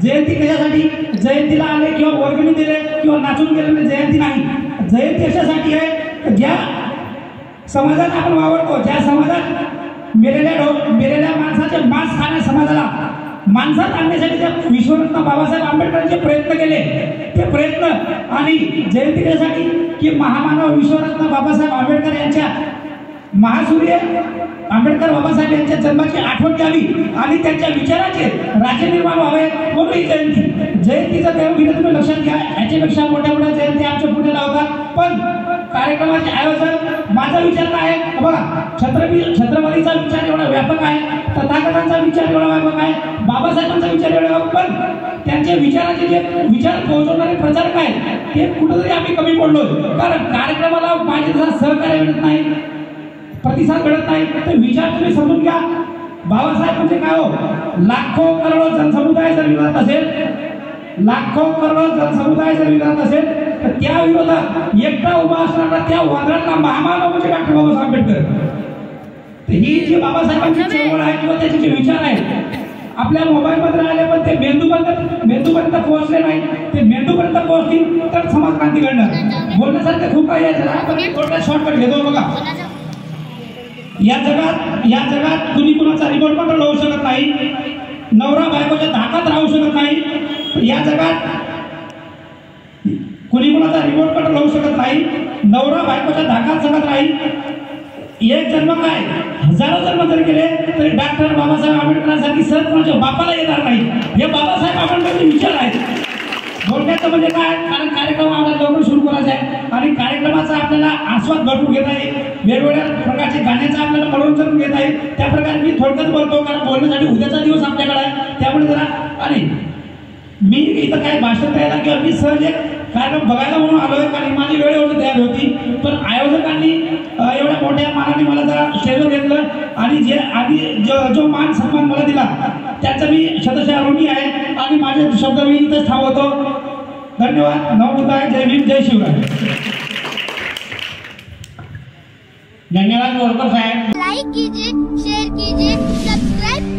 जयंती कशासाठी? जयंतीला आले किंवा वर्गणी दिले किंवा नाचून गेले जयंती नाही. जयंती अशासाठी आहे ज्या समाजात आपण वावरतो, ज्या समाजात मेलेल्या माणसाचे मांस खाण्या समाजाला माणसात आणण्यासाठी त्या विश्वरत्न बाबासाहेब आंबेडकरांचे प्रयत्न केले. ते प्रयत्न आणि जयंती कशासाठी की महामानव विश्वरत्न बाबासाहेब आंबेडकर यांच्या महासूर्य आंबेडकर बाबासाहेब यांच्या जन्माची आठवण घ्यावी आणि त्यांच्या विचाराचे राज्य निर्माण व्हावे म्हणून ही जयंतीचं देवघेणं तुम्ही लक्षात घ्या. याच्यापेक्षा मोठ्या मोठ्या जयंती आमच्या पुढे लावतात, पण कार्यक्रमाचे आयोजन माझा विचार काय आहे बघा. छत्रपतीचा विचार एवढा व्यापक आहे, तथागतांचा विचार एवढा व्यापक आहे, बाबासाहेबांचा विचार एवढा व्यापक, पण त्यांच्या विचाराचे जे विचार पोहोचवणारे प्रचारक आहेत ते कुठेतरी आम्ही कमी पडलो. कारण कार्यक्रमाला पाहिजे तसा सहकार्य मिळत नाही, प्रतिसाद मिळत नाही. तर विचार तुम्ही समजून घ्या. बाबासाहेब म्हणजे काय हो? लाखो करोडो जनसमुदाय जर विरोधात असेल, लाखो करोडो जनसमुदाय जर विरोधात असेल तर त्या विरोधात एकटा उभा असणारा त्या वादळातला महामानव म्हणजे डॉक्टर बाबासाहेब आंबेडकर. तर ही जी बाबासाहेबांची चळवळ आहे किंवा त्याचे जे विचार आहेत आपल्या मोबाईलमध्ये राहिले, पण ते मेंदूपर्यंत पोहोचले नाही. ते मेंदूपर्यंत पोहोचतील तर समाज क्रांती घडणार. बोलण्यासारखं खूप काही आहे, आपण थोडक्यात शॉर्टकट घेतो बघा. या जगात कुणी कुणाचा रिमोट कंट्रोल होऊ शकत नाही, नवरा बायकोच्या धाकात राहू शकत नाही. या जगात कुणी कुणाचा रिमोट कंट्रोल होऊ शकत नाही, नवरा बायकोच्या धाकात जगत राहील. एक जन्म काय हजारो जन्म जर केले तरी डॉक्टर बाबासाहेब आंबेडकरांसारखी सहज कोणाच्या बापाला येणार नाही. हे बाबासाहेब आंबेडकरांचे विचार आहेत. बोलण्याचं म्हणजे काय? कारण कार्यक्रम आपल्याला लवकर सुरू करायचा आहे आणि कार्यक्रमाचा आपल्याला आस्वाद भरपूर घेता येईल, वेगवेगळ्या प्रकारचे गाण्याचं आपल्याला मनोरंजन घेता येईल. त्या प्रकारे मी थोडक्यात बोलतो, कारण बोलण्यासाठी उद्याचा दिवस आपल्याकडे आहे. त्यामुळे जरा आणि मी इथं काय भाषण द्यायला किंवा मी सहज एक कार्यक्रम बघायला म्हणून आलोय, कारण माझी वेळ एवढी तयार होती. पण आयोजकांनी एवढ्या मोठ्या मानाने मला जरा स्टेजवर घेतलं आणि जे आधी जो मान सन्मान मला दिला त्याचा मी शतशः ऋणी आहे आणि माझे शब्द मी इथंच थांबवतो. धन्यवाद. नवमुदाय. जय भीम, जय शिवराय. धन्यवाद वरकर साहेब. लाइक कीजिए, शेयर कीजिए, सब्सक्राइब